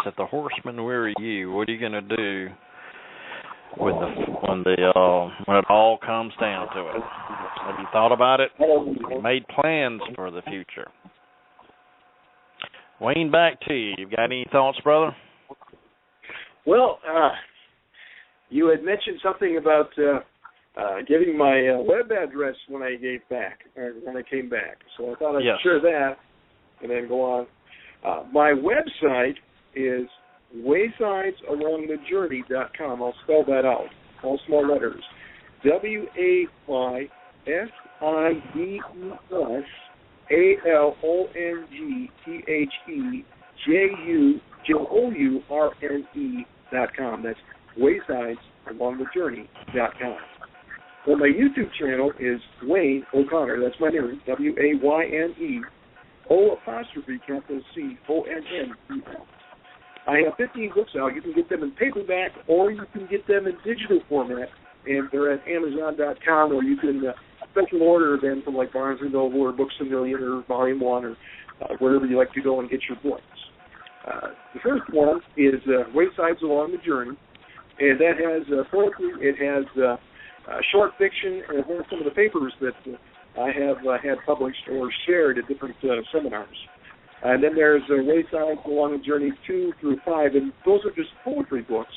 at the Horseman Weary You, what are you going to do with when it all comes down to it? Have you thought about it? Have you made plans for the future? Wayne, back to you. You got any thoughts, brother? Well, you had mentioned something about giving my web address when I came back. So I thought I'd share that and then go on. My website is waysidesalongthejourney.com. I'll spell that out, all small letters. waysidesalongthejourney.com. That's waysidesalongthejourney.com. Well, my YouTube channel is Wayne O'Connor. That's my name, WAYNE, O''C''ONN. I have 15 books out. You can get them in paperback, or you can get them in digital format, and they're at Amazon.com, or you can special order them from like Barnes & Noble or Books A Million or Volume 1 or wherever you like to go and get your books. The first one is Waysides Along the Journey, and that has poetry, it has short fiction, and it has some of the papers that I have had published or shared at different seminars. And then there's Waysides Along the Journey 2 through 5, and those are just poetry books.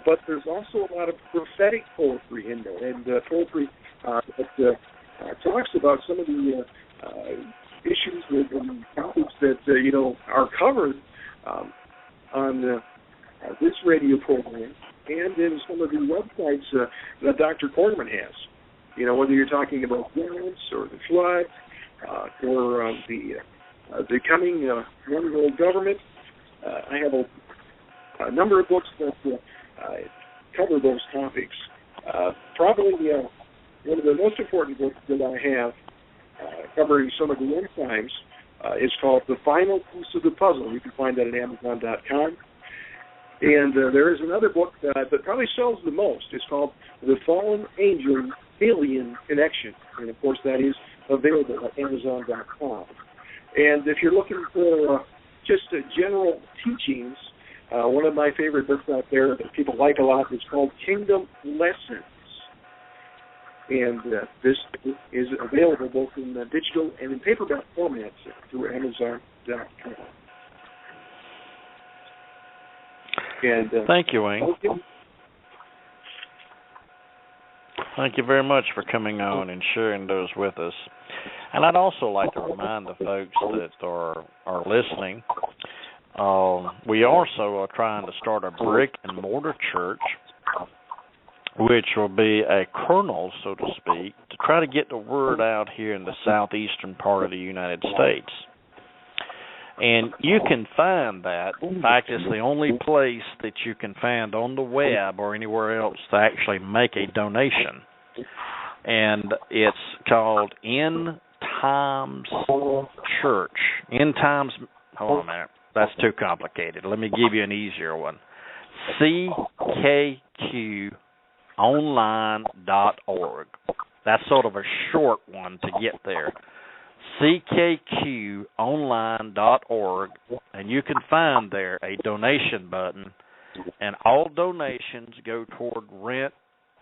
But there's also a lot of prophetic poetry in there, and poetry that talks about some of the issues and topics that are covered on this radio program and in some of the websites that Dr. Quarterman has. Whether you're talking about violence or the flood or the coming one world government, I have a number of books that cover those topics. Probably one of the most important books that I have covering some of the end times is called The Final Piece of the Puzzle. You can find that at Amazon.com. And there is another book that probably sells the most. It's called The Fallen Angel Alien Connection. And, of course, that is available at Amazon.com. And if you're looking for just general teachings, one of my favorite books out there that people like a lot is called Kingdom Lessons. And this is available both in digital and in paperback formats through Amazon.com. And, thank you, Wayne. Okay. Thank you very much for coming on and sharing those with us. And I'd also like to remind the folks that are listening, we also are trying to start a brick-and-mortar church, which will be a kernel, so to speak, to try to get the word out here in the southeastern part of the United States. And you can find that. In fact, it's the only place that you can find on the web or anywhere else to actually make a donation. And it's called End Times Church. End Times, hold on a minute. That's too complicated. Let me give you an easier one. CKQOnline.org. That's sort of a short one to get there. CKQOnline.org, and you can find there a donation button, and all donations go toward rent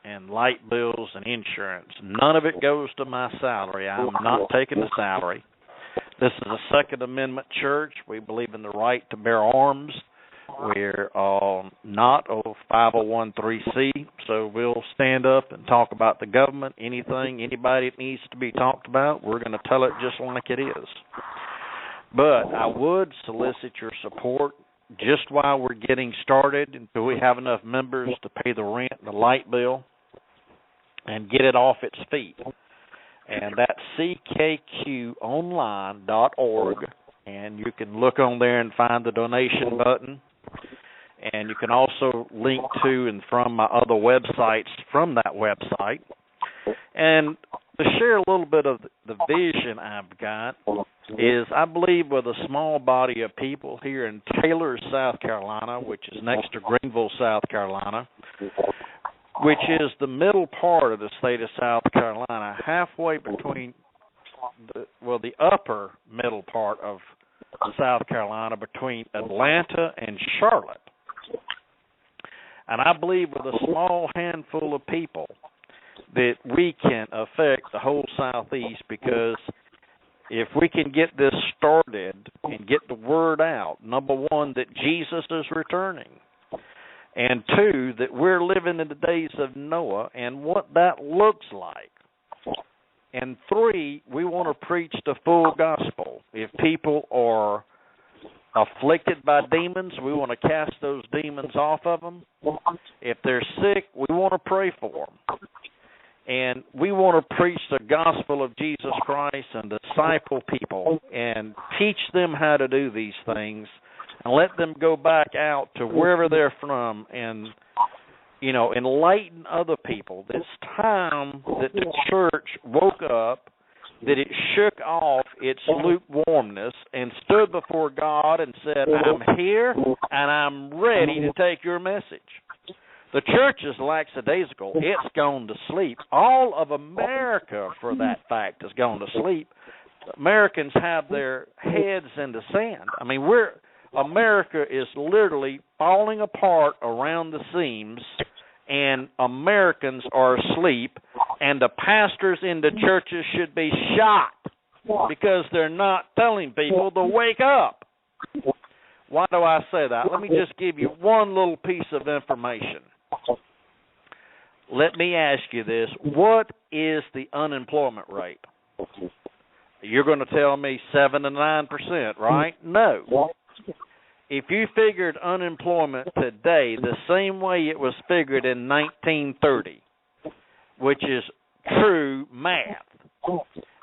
and light bills and insurance. None of it goes to my salary. I'm not taking the salary. This is a Second Amendment church. We believe in the right to bear arms. We're not a 501(c)(3), so we'll stand up and talk about the government, anybody that needs to be talked about. We're going to tell it just like it is. But I would solicit your support just while we're getting started until we have enough members to pay the rent and the light bill and get it off its feet. And that's CKQOnline.org, and you can look on there and find the donation button. And you can also link to and from my other websites from that website. And to share a little bit of the vision I've got is I believe with a small body of people here in Taylor, South Carolina, which is next to Greenville, South Carolina, which is the middle part of the state of South Carolina, halfway between the upper middle part of South Carolina, between Atlanta and Charlotte. And I believe with a small handful of people that we can affect the whole Southeast, because if we can get this started and get the word out, number one, that Jesus is returning, and two, that we're living in the days of Noah and what that looks like, and three, we want to preach the full gospel. If people are afflicted by demons, we want to cast those demons off of them. If they're sick, we want to pray for them. And we want to preach the gospel of Jesus Christ and disciple people and teach them how to do these things and let them go back out to wherever they're from and, you know, enlighten other people. It's time that the church woke up, that it shook off its lukewarmness and stood before God and said, I'm here and I'm ready to take your message. The church is lackadaisical. It's gone to sleep. All of America, for that fact, has gone to sleep. Americans have their heads in the sand. I mean, America is literally falling apart around the seams, and Americans are asleep, and the pastors in the churches should be shot because they're not telling people to wake up. Why do I say that? Let me just give you one little piece of information. Let me ask you this. What is the unemployment rate? You're going to tell me 7 to 9%, right? No. If you figured unemployment today the same way it was figured in 1930, which is true math,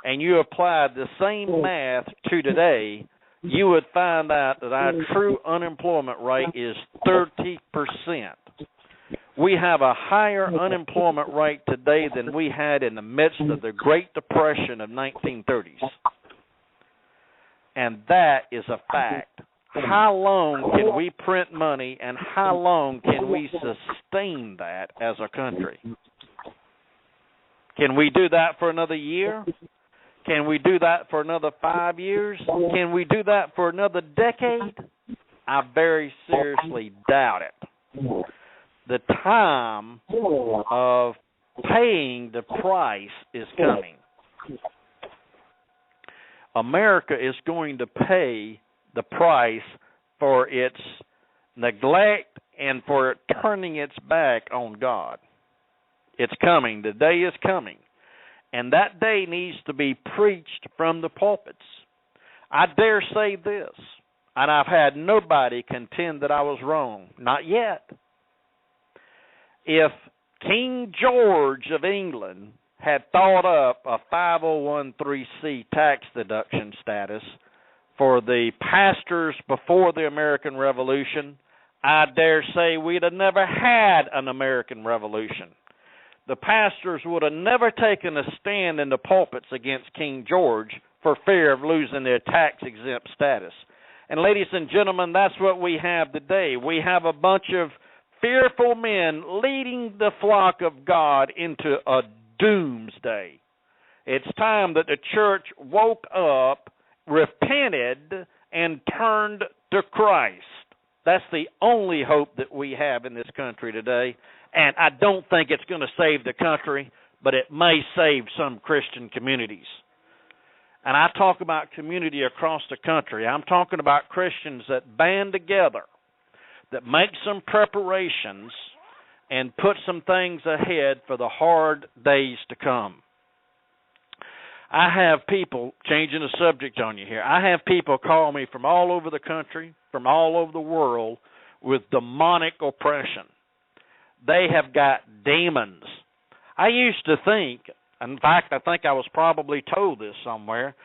and you applied the same math to today, you would find out that our true unemployment rate is 30%. We have a higher unemployment rate today than we had in the midst of the Great Depression of 1930s. And that is a fact. How long can we print money, and how long can we sustain that as a country? Can we do that for another year? Can we do that for another 5 years? Can we do that for another decade? I very seriously doubt it. The time of paying the price is coming. America is going to pay the price for its neglect and for it turning its back on God. It's coming. The day is coming. And that day needs to be preached from the pulpits. I dare say this, and I've had nobody contend that I was wrong. Not yet. If King George of England had thought up a 501(c)(3) tax deduction status for the pastors before the American Revolution, I dare say we'd have never had an American Revolution. The pastors would have never taken a stand in the pulpits against King George for fear of losing their tax-exempt status. And ladies and gentlemen, that's what we have today. We have a bunch of fearful men leading the flock of God into a doomsday. It's time that the church woke up, repented, and turned to Christ. That's the only hope that we have in this country today. And I don't think it's going to save the country, but it may save some Christian communities. And I talk about community across the country. I'm talking about Christians that band together, that make some preparations and put some things ahead for the hard days to come. I have people, changing the subject on you here, I have people call me from all over the country, from all over the world, with demonic oppression. They have got demons. I used to think, in fact, I think I was probably told this somewhere,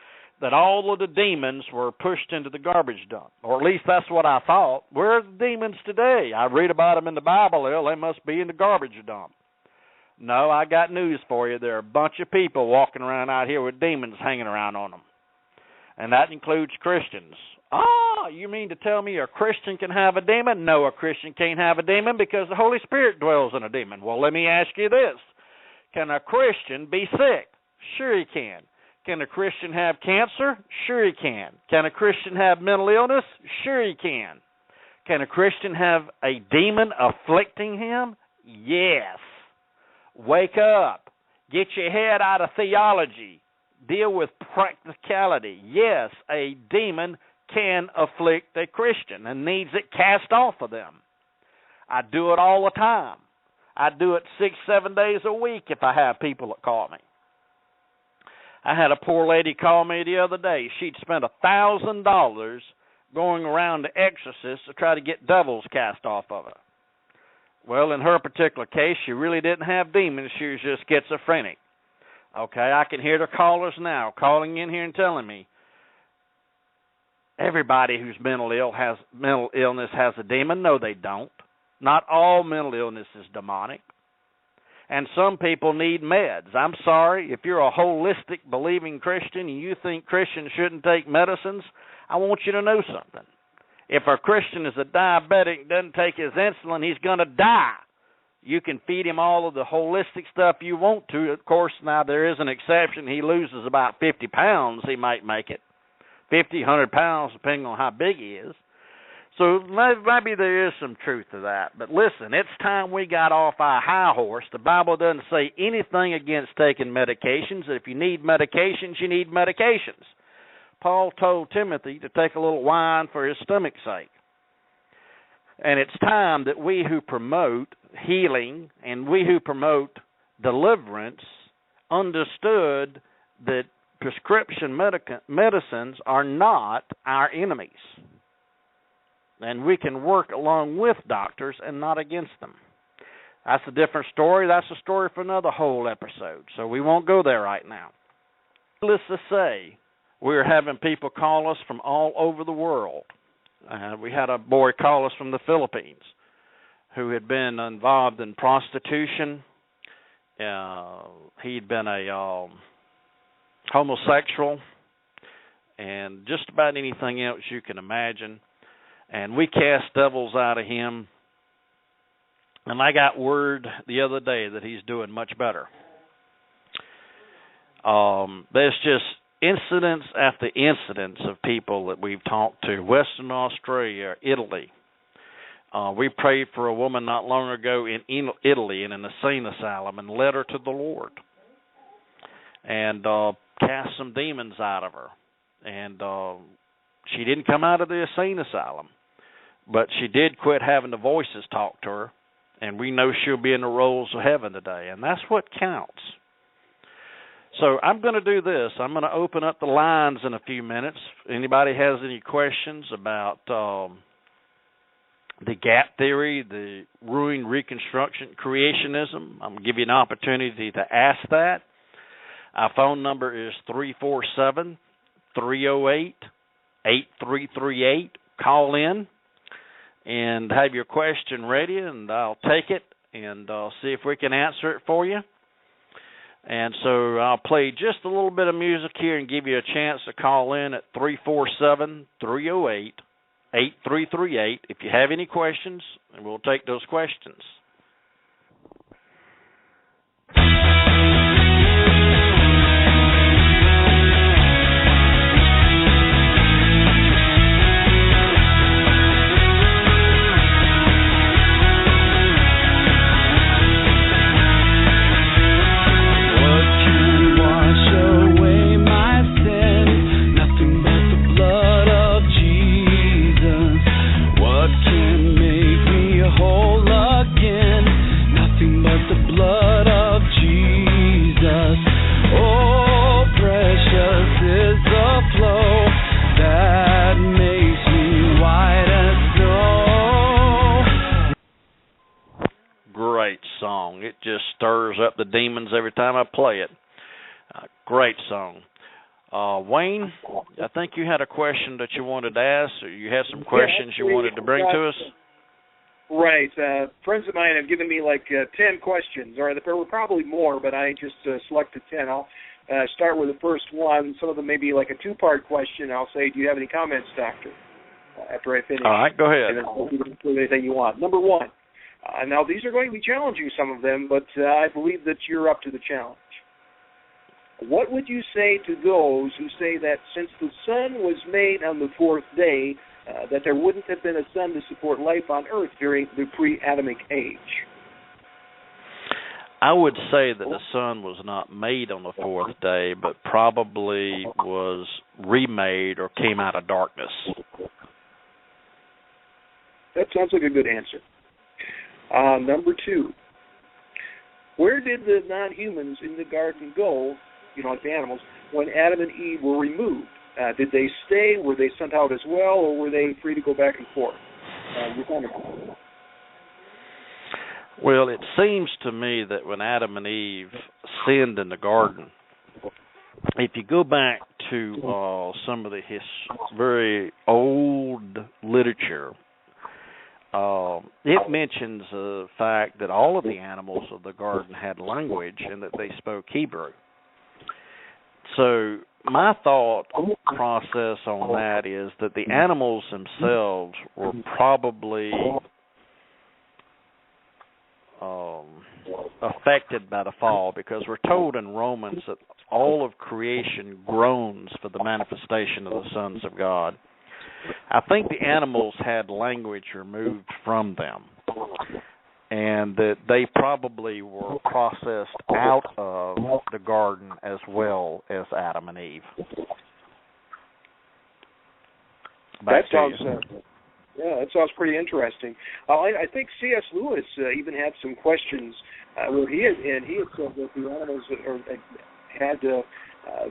that all of the demons were pushed into the garbage dump. Or at least that's what I thought. Where are the demons today? I read about them in the Bible. Well, they must be in the garbage dump. No, I got news for you. There are a bunch of people walking around out here with demons hanging around on them. And that includes Christians. Ah, you mean to tell me a Christian can have a demon? No, a Christian can't have a demon because the Holy Spirit dwells in a demon. Well, let me ask you this. Can a Christian be sick? Sure he can. Can a Christian have cancer? Sure he can. Can a Christian have mental illness? Sure he can. Can a Christian have a demon afflicting him? Yes. Wake up. Get your head out of theology. Deal with practicality. Yes, a demon can afflict a Christian and needs it cast off of them. I do it all the time. I do it 6-7 days a week if I have people that call me. I had a poor lady call me the other day. She'd spent $1,000 going around to exorcists to try to get devils cast off of her. Well, in her particular case, she really didn't have demons. She was just schizophrenic. Okay, I can hear the callers now calling in here and telling me everybody who's mental illness has a demon. No, they don't. Not all mental illness is demonic. And some people need meds. I'm sorry, if you're a holistic believing Christian and you think Christians shouldn't take medicines, I want you to know something. If a Christian is a diabetic and doesn't take his insulin, he's going to die. You can feed him all of the holistic stuff you want to. Of course, now there is an exception. He loses about 50 pounds, he might make it. 50, 100 pounds, depending on how big he is. So maybe there is some truth to that. But listen, it's time we got off our high horse. The Bible doesn't say anything against taking medications. If you need medications, you need medications. Paul told Timothy to take a little wine for his stomach's sake. And it's time that we who promote healing and we who promote deliverance understood that prescription medicines are not our enemies. And we can work along with doctors and not against them. That's a different story. That's a story for another whole episode. So we won't go there right now. Let's just say we're having people call us from all over the world. We had a boy call us from the Philippines who had been involved in prostitution. He'd been a homosexual and just about anything else you can imagine. And we cast devils out of him. And I got word the other day that he's doing much better. There's just incidents after incidents of people that we've talked to. Western Australia, Italy. We prayed for a woman not long ago in Italy in an insane asylum and led her to the Lord. And cast some demons out of her. And she didn't come out of the insane asylum. But she did quit having the voices talk to her, and we know she'll be in the rolls of heaven today, and that's what counts. So I'm going to do this. I'm going to open up the lines in a few minutes. Anybody has any questions about the gap theory, the ruined Reconstruction Creationism, I'm going to give you an opportunity to ask that. Our phone number is 347-308-8338. Call in and have your question ready, and I'll take it and see if we can answer it for you. And so I'll play just a little bit of music here and give you a chance to call in at 347-308-8338 if you have any questions, and we'll take those questions. It just stirs up the demons every time I play it. Great song. Wayne, I think you had a question that you wanted to ask, or you had some questions you wanted to bring to us? Right. Friends of mine have given me like 10 questions, or there were probably more, but I just selected 10. I'll start with the first one. Some of them may be like a two-part question. I'll say, do you have any comments, Doctor, after I finish? All right, go ahead. And then I'll do anything you want. Number one. Now, these are going to be challenging, some of them, but I believe that you're up to the challenge. what would you say to those who say that since the sun was made on the fourth day, that there wouldn't have been a sun to support life on Earth during the pre-Adamic age? I would say that the sun was not made on the fourth day, but probably was remade or came out of darkness. That sounds like a good answer. Number 2, where did the non-humans in the garden go, like the animals, when Adam and Eve were removed? Did they stay? Were they sent out as well, or were they free to go back and forth? Well, it seems to me that when Adam and Eve sinned in the garden, if you go back to some of the very old literature, it mentions the fact that all of the animals of the garden had language and that they spoke Hebrew. So my thought process on that is that the animals themselves were probably affected by the fall, because we're told in Romans that all of creation groans for the manifestation of the sons of God. I think the animals had language removed from them, and that they probably were processed out of the garden as well as Adam and Eve. That sounds pretty interesting. I think C.S. Lewis even had some questions where he had said that the animals had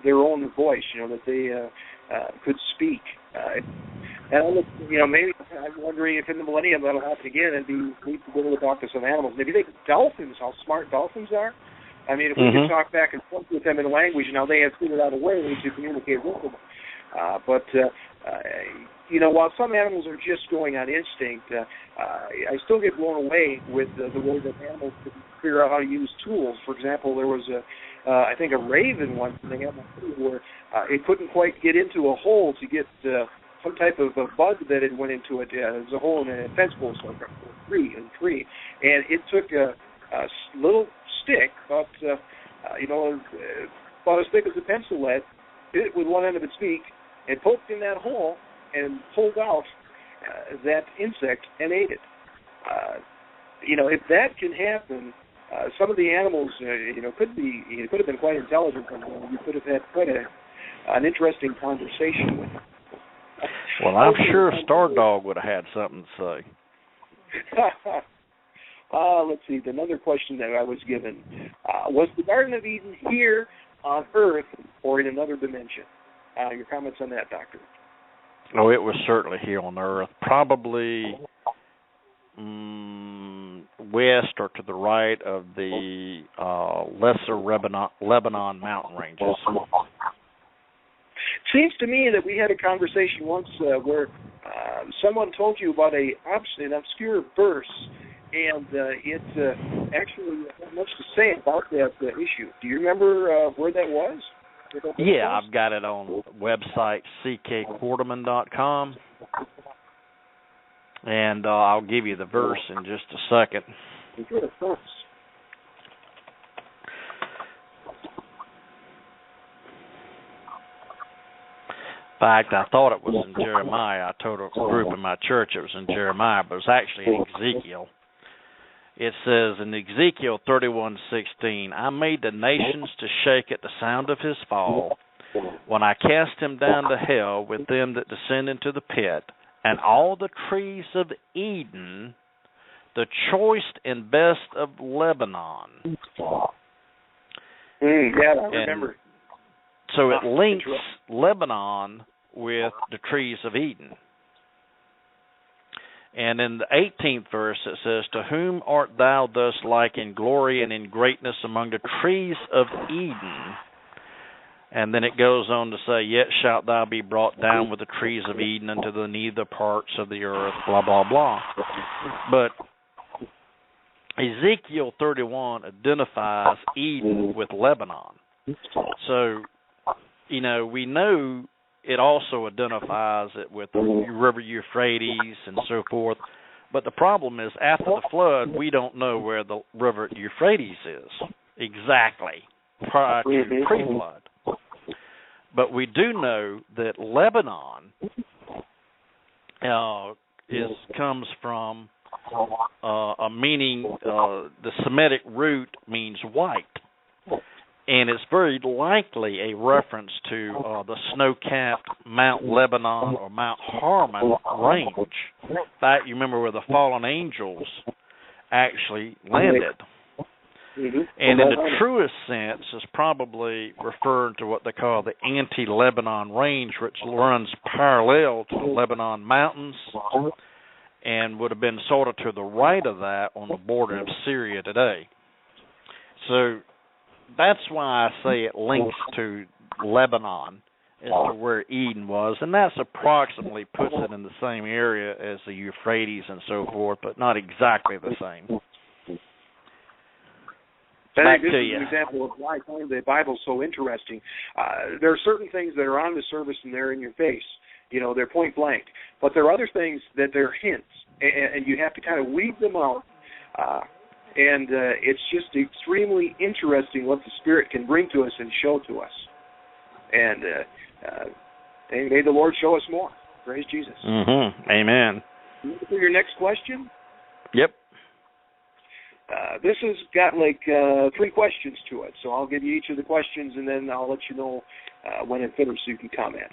their own voice, that they could speak. And maybe I'm wondering if in the millennium that'll happen again, and we be able to talk to some animals. Maybe dolphins, how smart dolphins are. I mean, if we could talk back and forth with them in language, now they have figured out a way to communicate with them. While some animals are just going on instinct, I still get blown away with the way that animals can figure out how to use tools. For example, there was I think a raven once, and they had where it couldn't quite get into a hole to get some type of a bug that had went into it. There's a hole in a fence post, like a tree, and it took a little stick, about as thick as a pencil lead, hit it with one end of its beak, and poked in that hole and pulled out that insect and ate it. If that can happen, some of the animals, could have been quite intelligent. You could have had quite an interesting conversation with them. Well, I'm sure Stardog would have had something to say. Let's see. Another question that I was given. Was the Garden of Eden here on Earth or in another dimension? Your comments on that, Doctor? Oh, it was certainly here on Earth. Probably west or to the right of the lesser Lebanon mountain ranges. Seems to me that we had a conversation once where someone told you about an obscure verse, and it actually had much to say about that issue. Do you remember where that was? Yeah, I've got it on the website ckquarterman.com, and I'll give you the verse in just a second. Good verse. In fact, I thought it was in Jeremiah. I told a group in my church it was in Jeremiah, but it was actually in Ezekiel. It says in Ezekiel 31:16, I made the nations to shake at the sound of his fall, when I cast him down to hell with them that descend into the pit, and all the trees of Eden, the choice and best of Lebanon. Yeah, I remember. So it links Lebanon with the trees of Eden. And in the 18th verse it says, to whom art thou thus like in glory and in greatness among the trees of Eden? And then it goes on to say, yet shalt thou be brought down with the trees of Eden unto the nether parts of the earth, blah, blah, blah. But Ezekiel 31 identifies Eden with Lebanon. So, we know it also identifies it with the river Euphrates and so forth. But the problem is, after the flood, we don't know where the river Euphrates is exactly. prior to pre-flood. But we do know that Lebanon comes from a meaning, the Semitic root means white. And it's very likely a reference to the snow-capped Mount Lebanon or Mount Hermon range. In fact, you remember where the fallen angels actually landed. And in the truest sense, is probably referring to what they call the anti-Lebanon range, which runs parallel to the Lebanon mountains and would have been sort of to the right of that on the border of Syria today. So that's why I say it links to Lebanon as to where Eden was, and that's approximately puts it in the same area as the Euphrates and so forth, but not exactly the same. I think this is an example of why I find the Bible so interesting. There are certain things that are on the surface and they're in your face. You know, they're point blank. But there are other things that they're hints, and you have to kind of weed them out. And it's just extremely interesting what the Spirit can bring to us and show to us. And may the Lord show us more. Praise Jesus. Amen. For your next question? Yep. This has got like 3 questions to it, so I'll give you each of the questions, and then I'll let you know when it finishes so you can comment.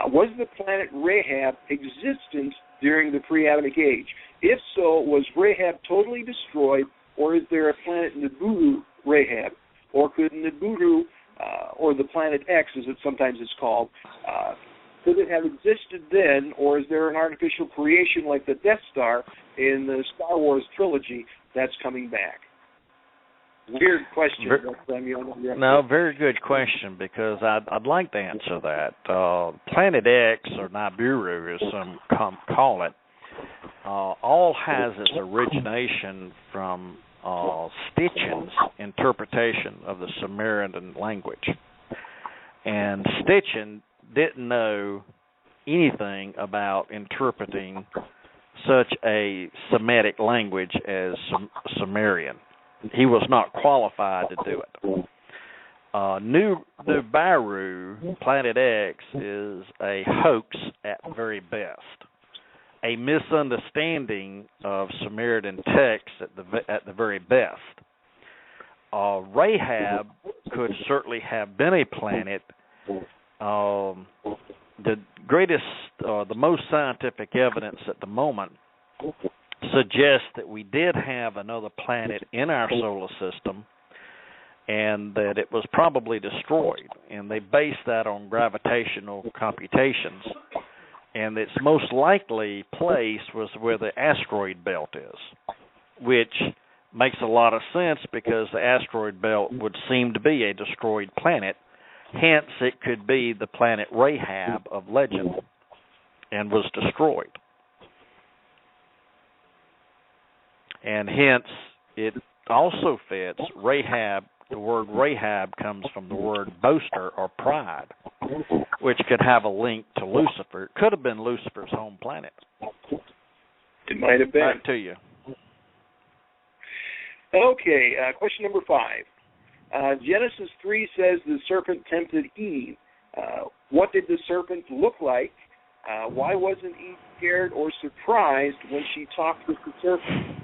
Was the planet Rahab existent during the pre-Adamic age? If so, was Rahab totally destroyed, or is there a planet Nibiru Rahab? Or could Nibiru, or the planet X, as it sometimes is called, could it have existed then, or is there an artificial creation like the Death Star in the Star Wars trilogy that's coming back? Weird question. No, very good question, because I'd like to answer that. Planet X, or Nibiru, as some call it, all has its origination from Stitchen's interpretation of the Sumerian language. And Stitchen didn't know anything about interpreting such a Semitic language as Sumerian. He was not qualified to do it. Nibiru, Planet X, is a hoax at very best, a misunderstanding of Sumerian text at the very best. Rahab could certainly have been a planet. The greatest, the most scientific evidence at the moment suggests that we did have another planet in our solar system, and that it was probably destroyed. And they based that on gravitational computations. And its most likely place was where the asteroid belt is, which makes a lot of sense because the asteroid belt would seem to be a destroyed planet. Hence, it could be the planet Rahab of legend and was destroyed. And hence, it also fits Rahab. The word Rahab comes from the word boaster or pride, which could have a link to Lucifer. It could have been Lucifer's home planet. It might have been. Back to you. Okay, question number 5. Genesis 3 says the serpent tempted Eve. What did the serpent look like? Why wasn't Eve scared or surprised when she talked with the serpent?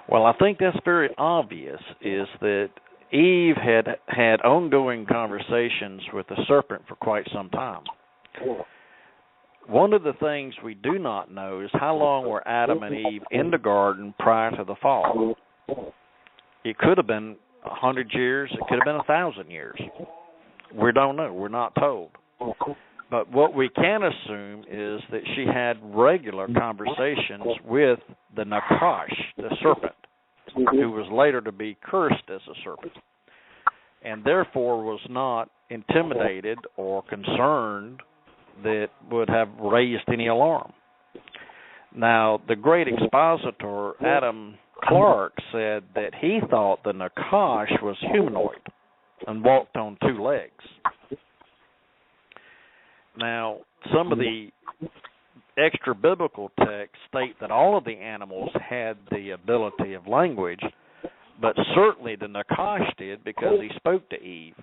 Well, I think that's very obvious, is that Eve had ongoing conversations with the serpent for quite some time. One of the things we do not know is how long were Adam and Eve in the garden prior to the fall. It could have been 100 years. It could have been 1,000 years. We don't know. We're not told. But what we can assume is that she had regular conversations with the Nakash, the serpent, who was later to be cursed as a serpent, and therefore was not intimidated or concerned that would have raised any alarm. Now, the great expositor, Adam Clark, said that he thought the Nakash was humanoid and walked on 2 legs. Now, some of the extra-biblical texts state that all of the animals had the ability of language, but certainly the Nakash did because he spoke to Eve.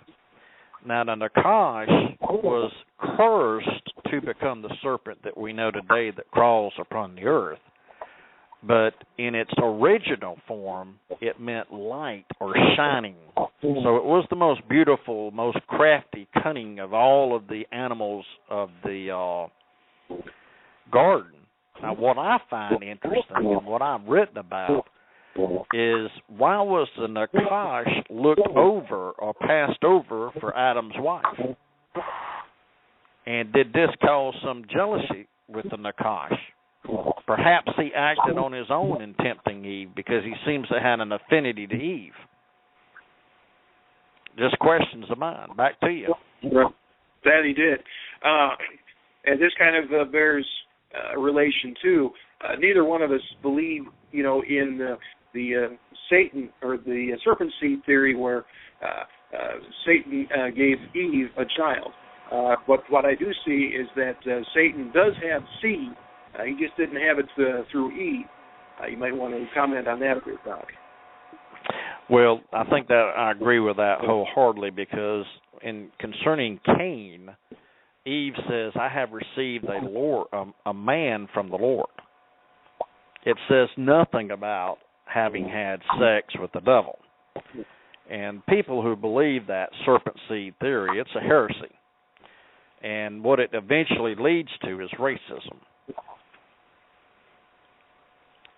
Now, the Nakash was cursed to become the serpent that we know today that crawls upon the earth. But in its original form, it meant light or shining. So it was the most beautiful, most crafty, cunning of all of the animals of the garden. Now, what I find interesting and what I've written about is why was the Nakash looked over or passed over for Adam's wife? And did this cause some jealousy with the Nakash? Perhaps he acted on his own in tempting Eve because he seems to have an affinity to Eve. Just questions of mine. Back to you. That he did. And this kind of bears relation too. Neither one of us believe, in the Satan or the serpent seed theory where Satan gave Eve a child. But what I do see is that Satan does have seed. He just didn't have it through Eve. You might want to comment on that a bit, Doc. Well, I think that I agree with that wholeheartedly because in concerning Cain, Eve says, I have received a man from the Lord. It says nothing about having had sex with the devil. And people who believe that serpent seed theory, it's a heresy. And what it eventually leads to is racism.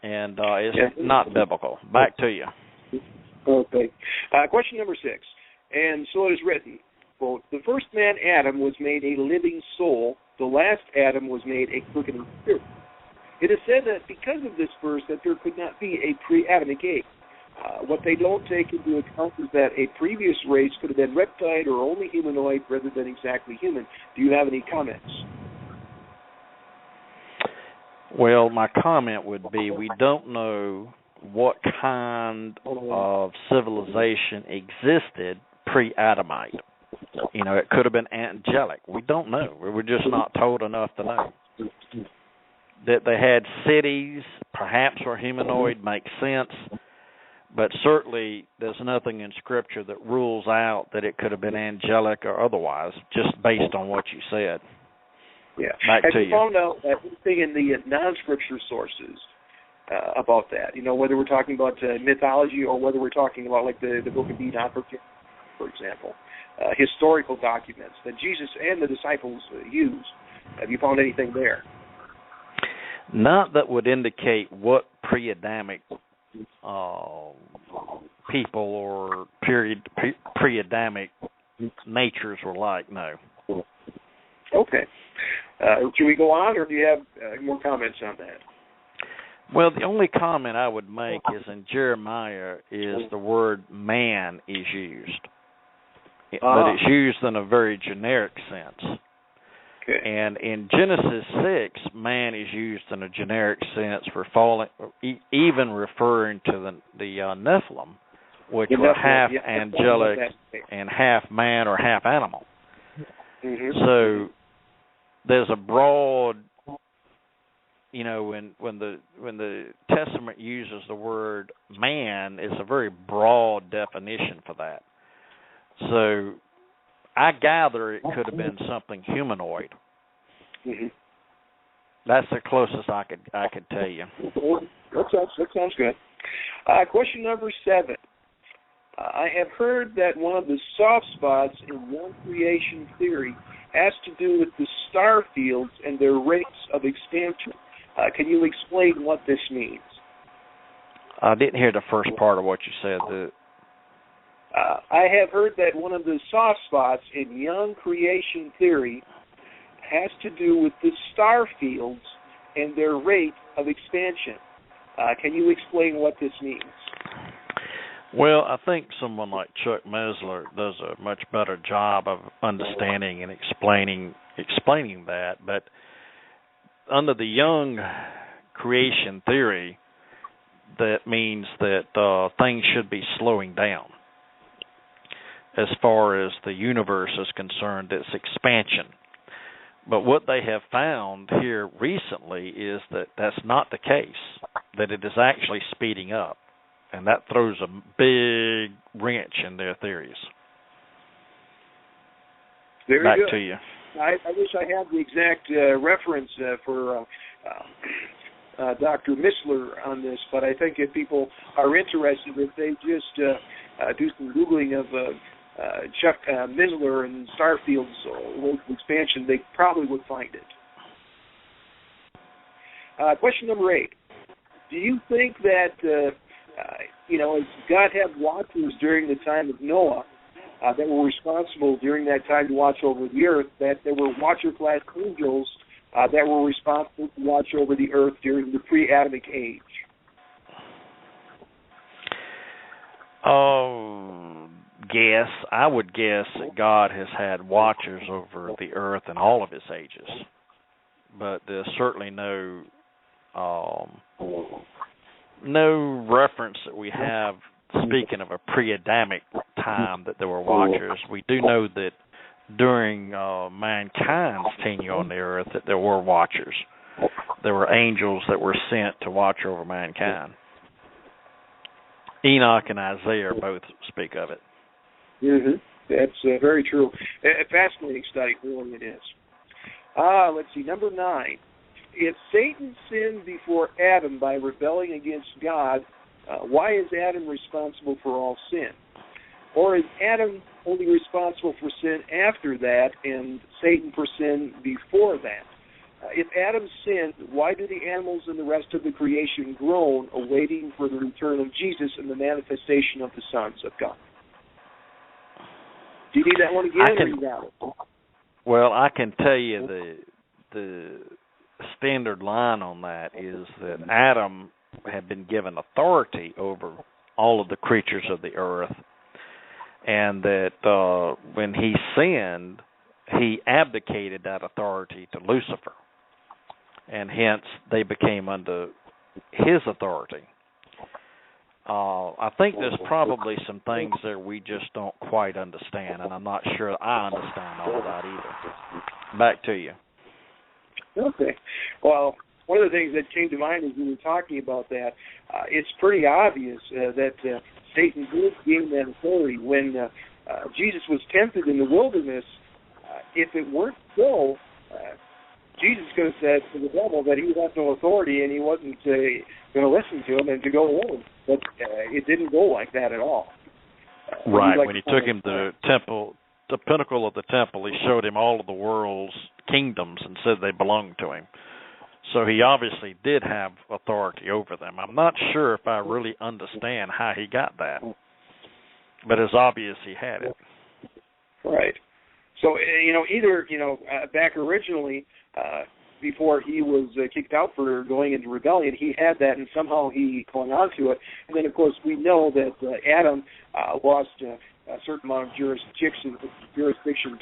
And it's not biblical. Back to you. Okay. Question number 6. And so it is written, quote, the first man, Adam, was made a living soul. The last Adam was made a quickening spirit. It is said that because of this verse that there could not be a pre-Adamic age. What they don't take into account is that a previous race could have been reptile or only humanoid rather than exactly human. Do you have any comments? Well, my comment would be we don't know what kind of civilization existed pre-Adamite. It could have been angelic. We don't know. We were just not told enough to know. That they had cities, perhaps were humanoid, makes sense. But certainly there's nothing in Scripture that rules out that it could have been angelic or otherwise, just based on what you said. Yeah. Back Have to you found out anything in the non-Scripture sources about that? Whether we're talking about mythology or whether we're talking about like the Book of Enoch, for example, historical documents that Jesus and the disciples used. Have you found anything there? Not that would indicate what pre-Adamic people or pre-Adamic natures were like, no. Okay. Should we go on, or do you have more comments on that? Well, the only comment I would make is in Jeremiah is the word man is used. But it's used in a very generic sense. Okay. And in Genesis 6, man is used in a generic sense for falling, even referring to the Nephilim, which were half angelic and half man or half animal. Mm-hmm. So there's a broad, when the Testament uses the word man, it's a very broad definition for that. So I gather it could have been something humanoid. Mm-hmm. That's the closest I could tell you. That sounds good. Question number 7. I have heard that one of the soft spots in young creation theory has to do with the star fields and their rates of expansion. Can you explain what this means? I didn't hear the first part of what you said. I have heard that one of the soft spots in young creation theory has to do with the star fields and their rate of expansion. Can you explain what this means? Well, I think someone like Chuck Mesler does a much better job of understanding and explaining that. But under the young creation theory, that means that things should be slowing down. As far as the universe is concerned, its expansion. But what they have found here recently is that that's not the case, that it is actually speeding up. And that throws a big wrench in their theories. Very Back good. to you. I wish I had the exact reference for Dr. Missler on this, but I think if people are interested, if they just do some Googling of Chuck Missler and Starfield's local expansion, they probably would find it. Question number 8. Do you think that, God had watchers during the time of Noah that were responsible during that time to watch over the earth, that there were watcher-class angels that were responsible to watch over the earth during the pre-Adamic age? I would guess that God has had watchers over the earth in all of its ages, but there's certainly no reference that we have, speaking of a pre-Adamic time, that there were watchers. We do know that during mankind's tenure on the earth that there were watchers. There were angels that were sent to watch over mankind. Enoch and Isaiah both speak of it. Mm-hmm. That's very true. A fascinating study, really it is. Let's see, number 9. If Satan sinned before Adam by rebelling against God, why is Adam responsible for all sin? Or is Adam only responsible for sin after that and Satan for sin before that? If Adam sinned, why do the animals and the rest of the creation groan, awaiting for the return of Jesus and the manifestation of the sons of God? Do you need that one again? Well, I can tell you the standard line on that is that Adam had been given authority over all of the creatures of the earth, and that when he sinned, he abdicated that authority to Lucifer, and hence they became under his authority. I think there's probably some things there we just don't quite understand, and I'm not sure I understand all of that either. Back to you. Okay. Well, one of the things that came to mind as we were talking about that, it's pretty obvious that Satan did gain that authority. When Jesus was tempted in the wilderness, if it weren't so, Jesus could have said to the devil that he had no authority and he wasn't going to listen to him and to go alone. But it didn't go like that at all. Right. When he took him to the temple, the pinnacle of the temple, he showed him all of the world's kingdoms and said they belonged to him. So he obviously did have authority over them. I'm not sure if I really understand how he got that, but it's obvious he had it. Right. So, either, back originally, before he was kicked out for going into rebellion, he had that and somehow he clung on to it. And then, of course, we know that Adam lost a certain amount of jurisdiction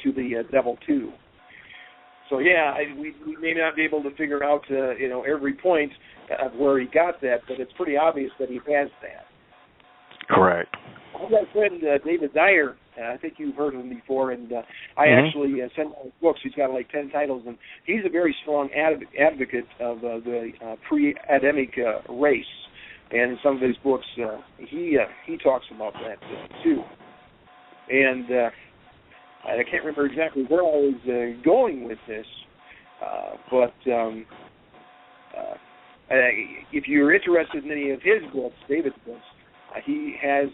to the devil, too. So, we may not be able to figure out, every point of where he got that, but it's pretty obvious that he has that. Correct. I've got a friend, David Dyer. I think you've heard of him before, and I actually sent him books. He's got like 10 titles, and he's a very strong advocate of the pre-Adamic race. And in some of his books, he talks about that too. And I can't remember exactly where I was going with this, but if you're interested in any of his books, David's books, he has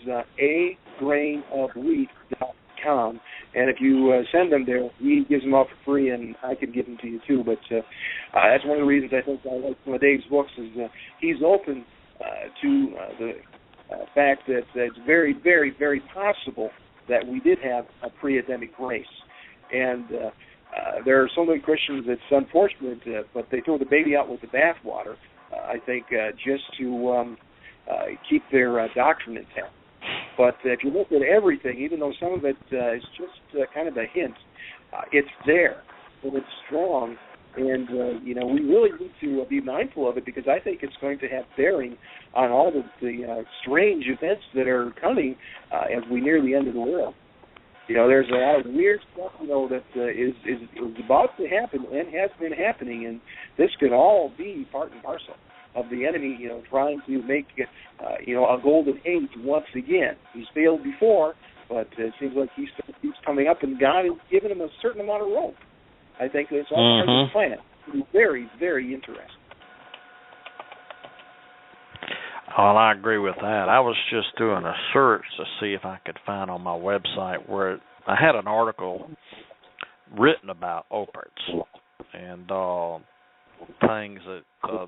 agrainofwheat.com, and if you send them there, he gives them out for free, and I can give them to you too. But that's one of the reasons I think I like some of Dave's books is he's open to the fact that it's very, very, very possible that we did have a pre-Adamic race. And there are so many Christians that's unfortunate, but they throw the baby out with the bathwater, I think, just to keep their doctrine intact. But if you look at everything, even though some of it is just kind of a hint, it's there, and it's strong, and we really need to be mindful of it because I think it's going to have bearing on all of the strange events that are coming as we near the end of the world. There's a lot of weird stuff, that is about to happen and has been happening, and this could all be part and parcel. of the enemy, trying to make, a golden age once again. He's failed before, but it seems like he still keeps coming up, and God has given him a certain amount of rope. I think that's all part of his plan. It's very, very interesting. Well, I agree with that. I was just doing a search to see if I could find on my website where I had an article written about operts and things that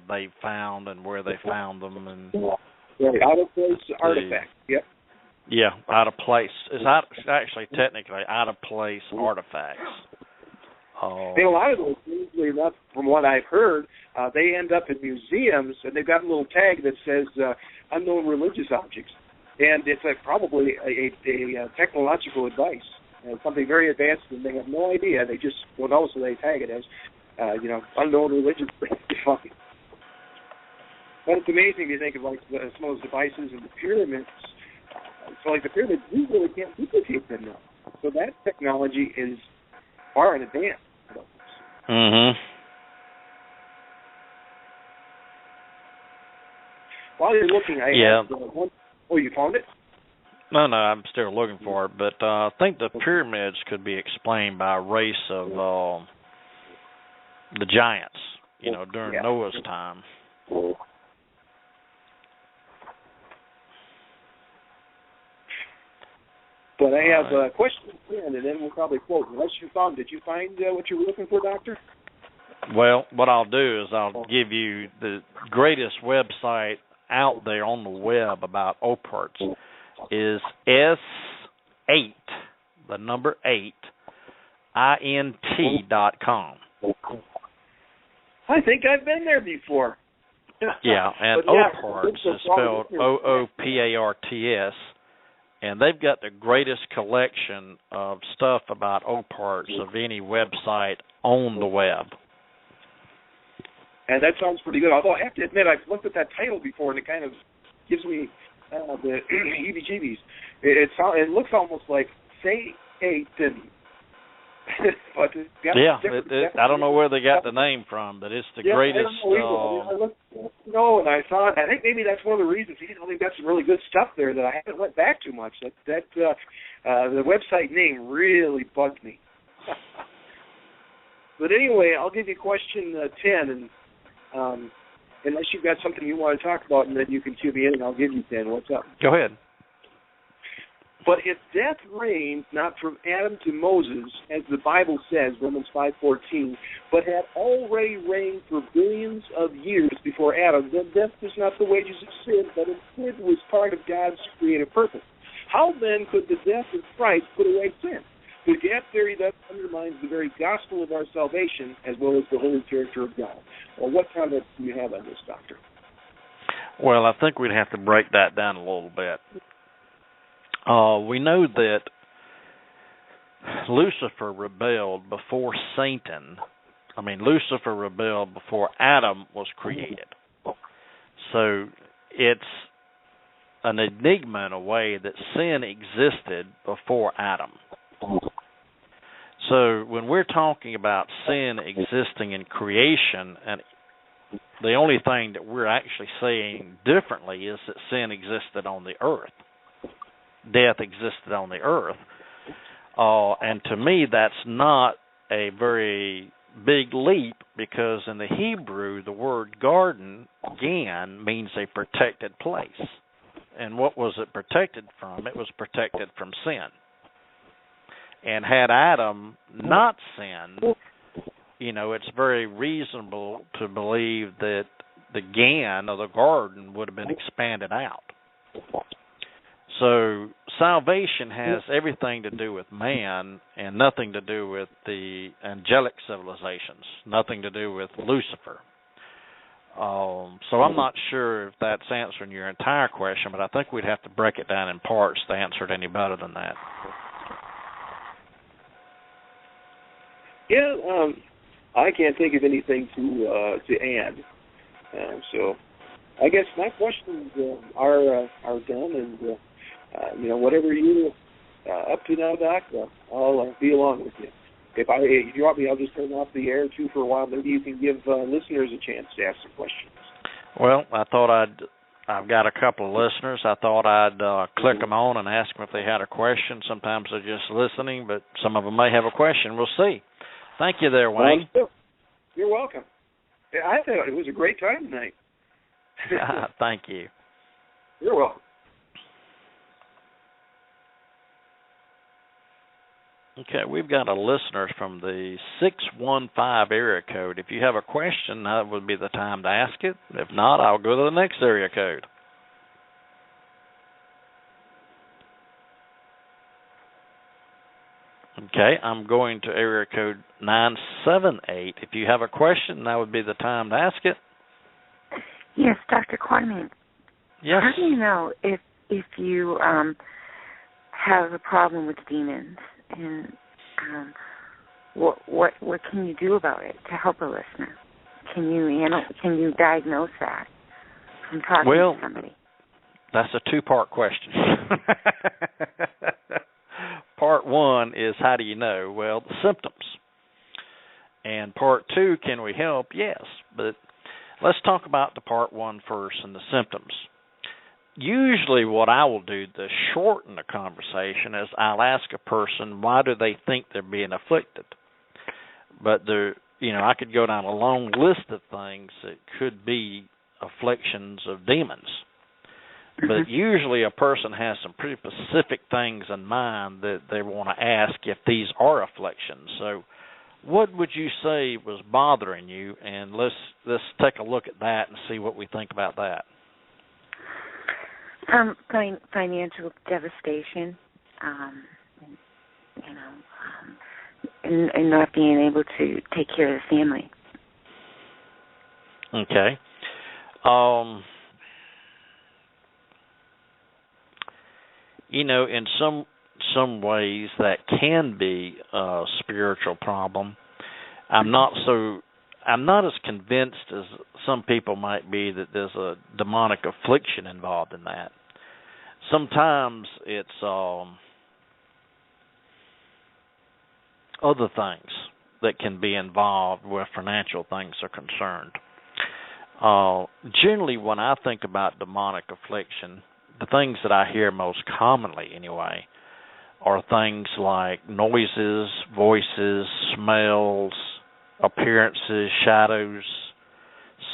they found and where they found them. And out of place artifact. Yep. Yeah, out of place. It's actually technically out of place artifacts. A lot of those, usually enough, from what I've heard, they end up in museums, and they've got a little tag that says unknown religious objects. And it's probably a technological advice, something very advanced, and they have no idea. They just will know, so they tag it as, unknown religious objects. But it's amazing to think of some of those devices and the pyramids. So the pyramids, we really can't duplicate them now. So that technology is far in advance. Mm-hmm. While you're looking, you found it? No, I'm still looking for it. But I think the pyramids could be explained by a race of the giants, during Noah's time. But I have a question and then we'll probably quote. Did you find what you were looking for, Doctor? Well, what I'll do is I'll give you the greatest website out there on the web about operts is S8, the number 8, INT.com. I think I've been there before. Yeah, and oparts is spelled OOPARTS. And they've got the greatest collection of stuff about oparts of any website on the web. And that sounds pretty good. Although I have to admit, I've looked at that title before, and it kind of gives me the heebie-jeebies. It looks almost like Satan. But I don't know where they got the name from, but it's the greatest. And I thought, I think maybe that's one of the reasons. They've got some really good stuff there that I haven't went back too much. The website name really bugged me. But anyway, I'll give you question 10, and unless you've got something you want to talk about, and then you can cue me in, and I'll give you 10. What's up? Go ahead. But if death reigns not from Adam to Moses, as the Bible says, Romans 5:14, but had already reigned for billions of years before Adam, then death was not the wages of sin, but instead was part of God's creative purpose. How then could the death of Christ put away sin? The gap theory thus undermines the very gospel of our salvation, as well as the holy character of God. Well, what comments do you have on this, Doctor? Well, I think we'd have to break that down a little bit. We know that Lucifer rebelled before Satan. Lucifer rebelled before Adam was created. So it's an enigma in a way that sin existed before Adam. So when we're talking about sin existing in creation, and the only thing that we're actually saying differently is that sin existed on the earth. Death existed on the earth. And to me, that's not a very big leap, because in the Hebrew, the word garden, gan, means a protected place. And what was it protected from? It was protected from sin. And had Adam not sinned, it's very reasonable to believe that the gan, or the garden, would have been expanded out. So salvation has everything to do with man and nothing to do with the angelic civilizations, nothing to do with Lucifer. So I'm not sure if that's answering your entire question, but I think we'd have to break it down in parts to answer it any better than that. Yeah, I can't think of anything to add. So I guess my questions are done, and whatever you're up to now, Doc, I'll be along with you. If you want me, I'll just turn off the air too for a while. Maybe you can give listeners a chance to ask some questions. Well, I've got a couple of listeners. I thought I'd click them on and ask them if they had a question. Sometimes they're just listening, but some of them may have a question. We'll see. Thank you there, Wayne. You're welcome. I thought it was a great time tonight. Thank you. You're welcome. Okay, we've got a listener from the 615 area code. If you have a question, that would be the time to ask it. If not, I'll go to the next area code. Okay, I'm going to area code 978. If you have a question, that would be the time to ask it. Yes, Dr. Quarterman. Yes. How do you know if you have a problem with demons, and what can you do about it to help a listener? Can you diagnose that from talking to somebody? That's a two-part question. Part one is, how do you know? Well, the symptoms. And part two, can we help? Yes. But let's talk about the part one first and the symptoms. Usually what I will do to shorten the conversation is I'll ask a person, why do they think they're being afflicted? But I could go down a long list of things that could be afflictions of demons. But usually a person has some pretty specific things in mind that they want to ask if these are afflictions. So what would you say was bothering you? And let's take a look at that and see what we think about that. Financial devastation, and not being able to take care of the family. Okay. In some ways that can be a spiritual problem. I'm not as convinced as some people might be that there's a demonic affliction involved in that. Sometimes it's other things that can be involved where financial things are concerned. Generally, when I think about demonic affliction, the things that I hear most commonly anyway are things like noises, voices, smells, appearances, shadows,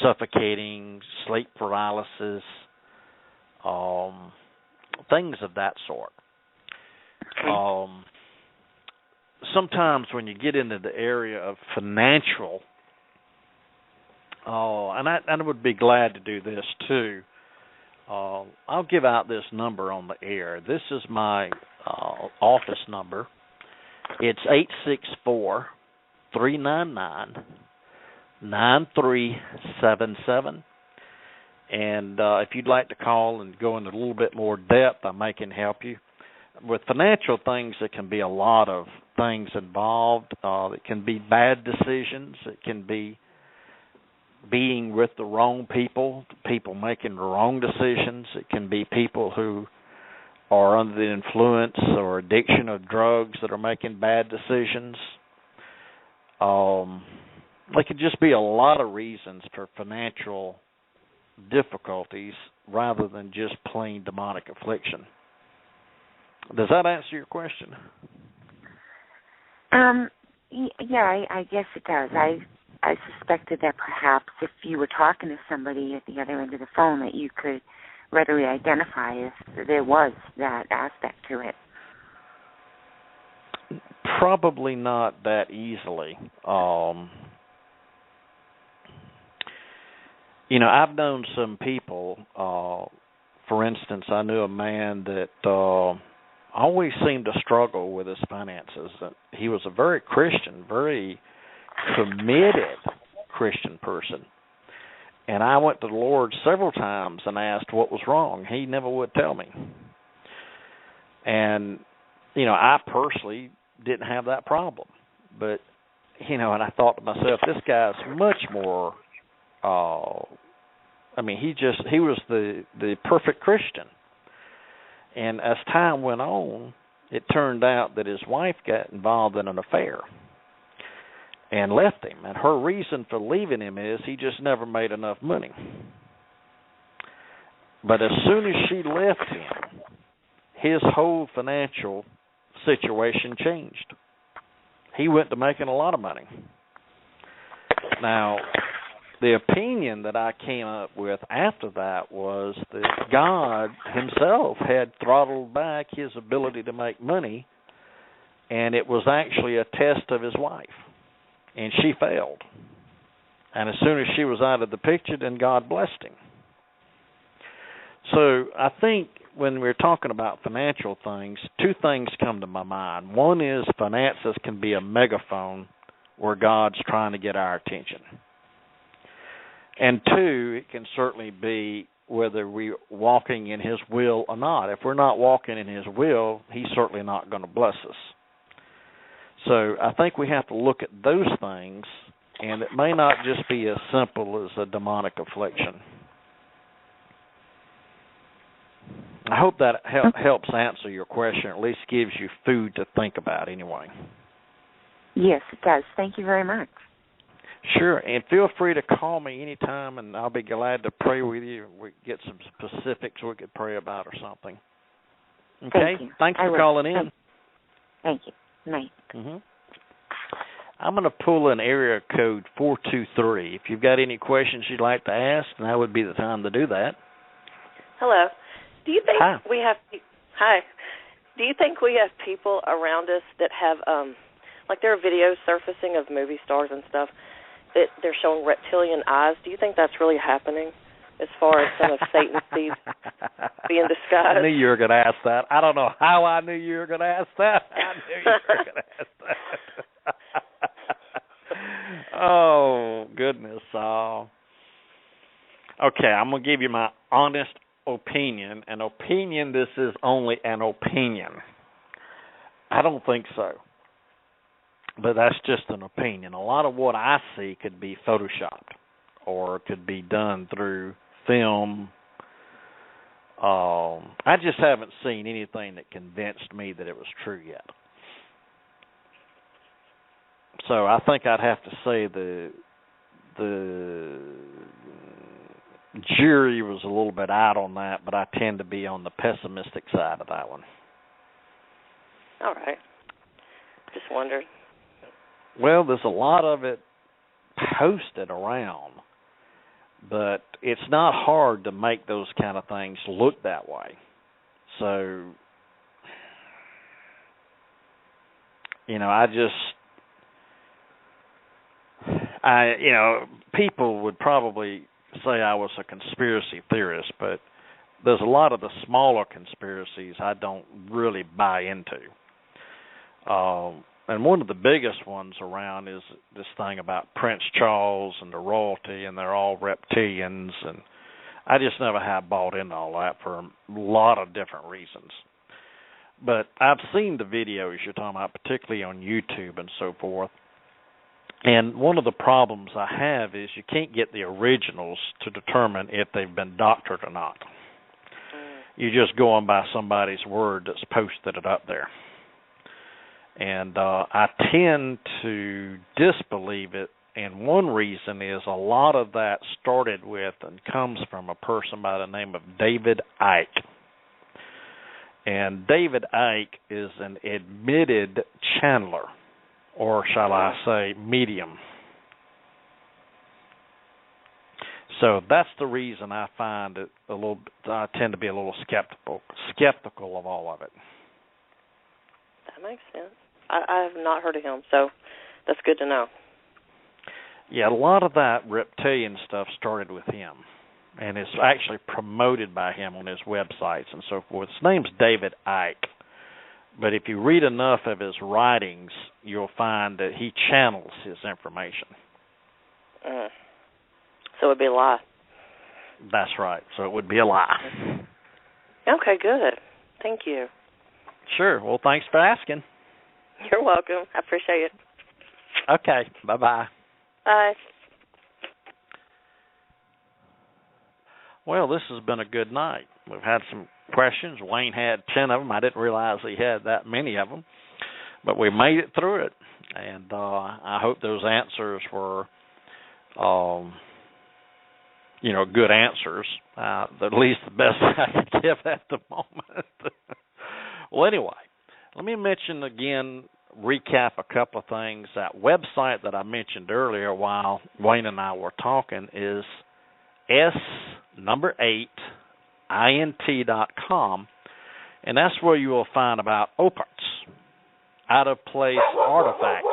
suffocating, sleep paralysis, things of that sort. Sometimes when you get into the area of financial, and I would be glad to do this too, I'll give out this number on the air. This is my office number. It's 864-399-9377. And if you'd like to call and go into a little bit more depth, I can help you. With financial things, there can be a lot of things involved. It can be bad decisions. It can be being with the wrong people making the wrong decisions. It can be people who are under the influence or addiction of drugs that are making bad decisions. There could just be a lot of reasons for financial difficulties rather than just plain demonic affliction. Does that answer your question? Yeah, I guess it does. I suspected that perhaps if you were talking to somebody at the other end of the phone that you could readily identify if there was that aspect to it. Probably not that easily. I've known some people, for instance, I knew a man that always seemed to struggle with his finances. He was a very Christian, very committed Christian person. And I went to the Lord several times and asked what was wrong. He never would tell me. And, I personally didn't have that problem. But, and I thought to myself, this guy's much more, he was the perfect Christian. And as time went on, it turned out that his wife got involved in an affair and left him. And her reason for leaving him is he just never made enough money. But as soon as she left him, his whole financial situation changed. He went to making a lot of money. Now, the opinion that I came up with after that was that God himself had throttled back his ability to make money, and it was actually a test of his wife, and she failed. And as soon as she was out of the picture, then God blessed him. So I think when we're talking about financial things, two things come to my mind. One is finances can be a megaphone where God's trying to get our attention. And two, it can certainly be whether we're walking in his will or not. If we're not walking in his will, he's certainly not going to bless us. So I think we have to look at those things, and it may not just be as simple as a demonic affliction. I hope that helps answer your question, or at least gives you food to think about anyway. Yes, it does. Thank you very much. Sure, and feel free to call me anytime, and I'll be glad to pray with you. We get some specifics we could pray about or something. Okay? Thank you. Thanks for calling in. Thank you. Night. Mm-hmm. I'm going to pull in area code 423. If you've got any questions you'd like to ask, now would be the time to do that. Hello. Do you think Hi. we have? Hi. Do you think we have people around us that have, like there are videos surfacing of movie stars and stuff that they're showing reptilian eyes? Do you think that's really happening as far as some of Satan's seeds being disguised? I knew you were going to ask that. I don't know how I knew you were going to ask that. I knew you were going to ask that. Oh, goodness. Okay, I'm going to give you my honest opinion. An opinion, this is only an opinion. I don't think so. But that's just an opinion. A lot of what I see could be photoshopped or could be done through film. I just haven't seen anything that convinced me that it was true yet. So I think I'd have to say the jury was a little bit out on that, but I tend to be on the pessimistic side of that one. All right. Just wondered. Well, there's a lot of it posted around, but it's not hard to make those kind of things look that way. So, people would probably say I was a conspiracy theorist, but there's a lot of the smaller conspiracies I don't really buy into. And one of the biggest ones around is this thing about Prince Charles and the royalty, and they're all reptilians, and I just never have bought into all that for a lot of different reasons. But I've seen the videos you're talking about, particularly on YouTube and so forth, and one of the problems I have is you can't get the originals to determine if they've been doctored or not. You just go on by somebody's word that's posted it up there. And I tend to disbelieve it, and one reason is a lot of that started with and comes from a person by the name of David Icke. And David Icke is an admitted channeler, or shall I say medium. So that's the reason I find it I tend to be a little skeptical of all of it. That makes sense. I have not heard of him, so that's good to know. Yeah, a lot of that reptilian stuff started with him, and it's actually promoted by him on his websites and so forth. His name's David Icke, but if you read enough of his writings, you'll find that he channels his information. So it would be a lie. That's right. So it would be a lie. Okay, good. Thank you. Sure. Well, thanks for asking. You're welcome. I appreciate it. Okay. Bye-bye. Bye. Well, this has been a good night. We've had some questions. Wayne had 10 of them. I didn't realize he had that many of them. But we made it through it. And I hope those answers were good answers. At least the best I can give at the moment. Well, anyway, let me mention again, recap a couple of things. That website that I mentioned earlier while Wayne and I were talking is S8int.com, and that's where you will find about OPARTs, out-of-place artifacts.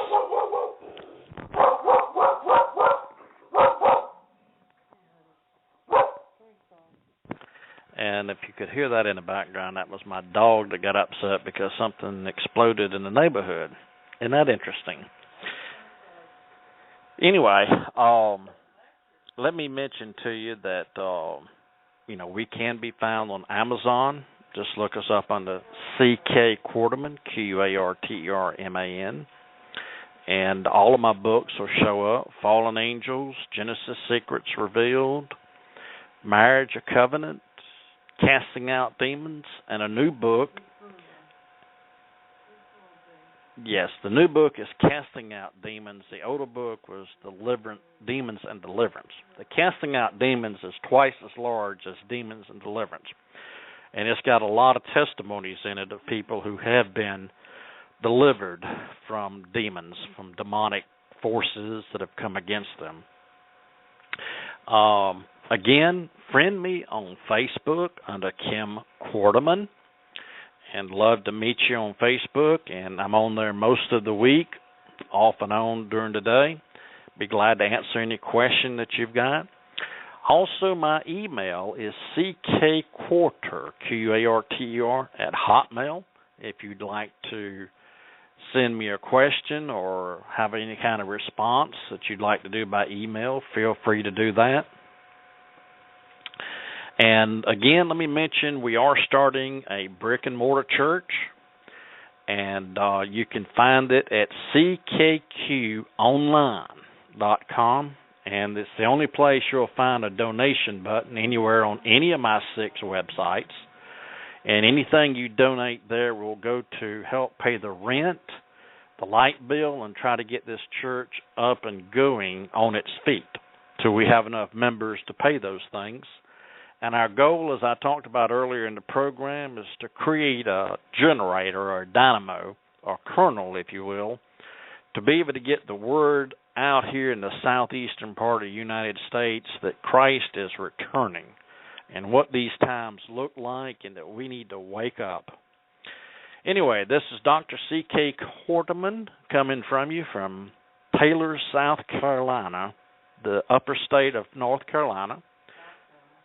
And if you could hear that in the background, that was my dog that got upset because something exploded in the neighborhood. Isn't that interesting? Anyway, let me mention to you that, we can be found on Amazon. Just look us up under C.K. Quarterman, Quarterman. And all of my books will show up. Fallen Angels, Genesis Secrets Revealed, Marriage, a Covenant, Casting Out Demons, and a new book. Yes, the new book is Casting Out Demons. The older book was Demons and Deliverance. The Casting Out Demons is twice as large as Demons and Deliverance. And it's got a lot of testimonies in it of people who have been delivered from demons, from demonic forces that have come against them. Again, friend me on Facebook under Kim Quarterman, and love to meet you on Facebook. And I'm on there most of the week, off and on during the day. Be glad to answer any question that you've got. Also, my email is ckquarter, Quarter, at Hotmail. If you'd like to send me a question or have any kind of response that you'd like to do by email, feel free to do that. And again, let me mention we are starting a brick and mortar church, and you can find it at ckqonline.com, and it's the only place you'll find a donation button anywhere on any of my 6 websites. And anything you donate there will go to help pay the rent, the light bill, and try to get this church up and going on its feet till we have enough members to pay those things. And our goal, as I talked about earlier in the program, is to create a generator or a dynamo or kernel, if you will, to be able to get the word out here in the southeastern part of the United States that Christ is returning and what these times look like and that we need to wake up. Anyway, this is Dr. C.K. Quarterman coming from you from Taylor, South Carolina, the upper state of North Carolina.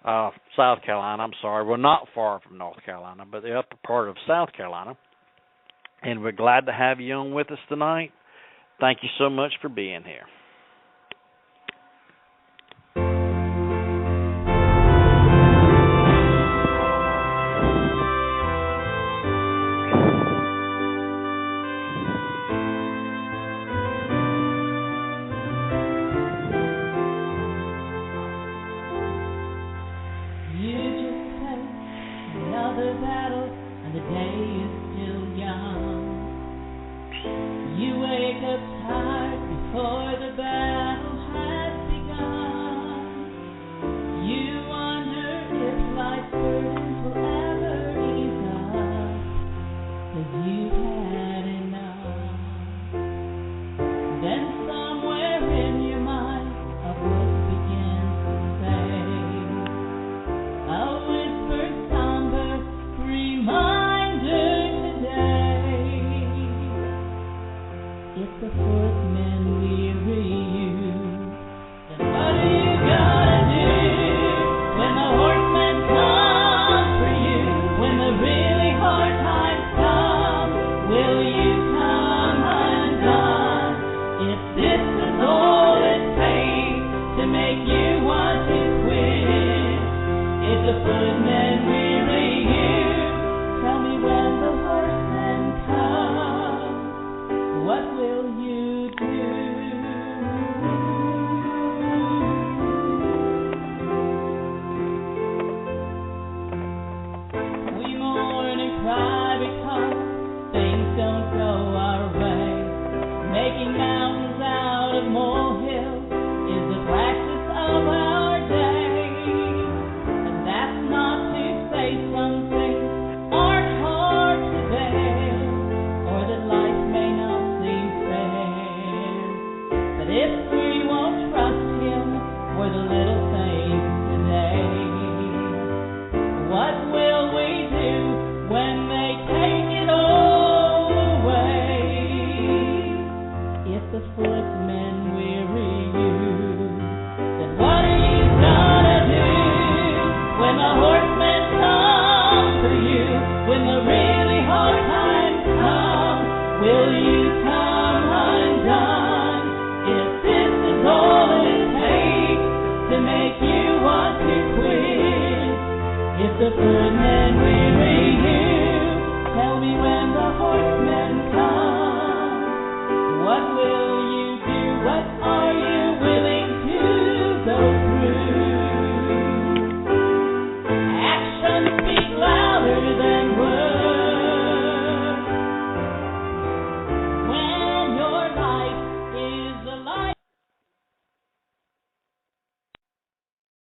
South Carolina, I'm sorry. We're not far from North Carolina, but the upper part of South Carolina. And we're glad to have you on with us tonight. Thank you so much for being here. Mountains out of molehills is the practice of our day. the Birdmen weary here. Tell me when the horsemen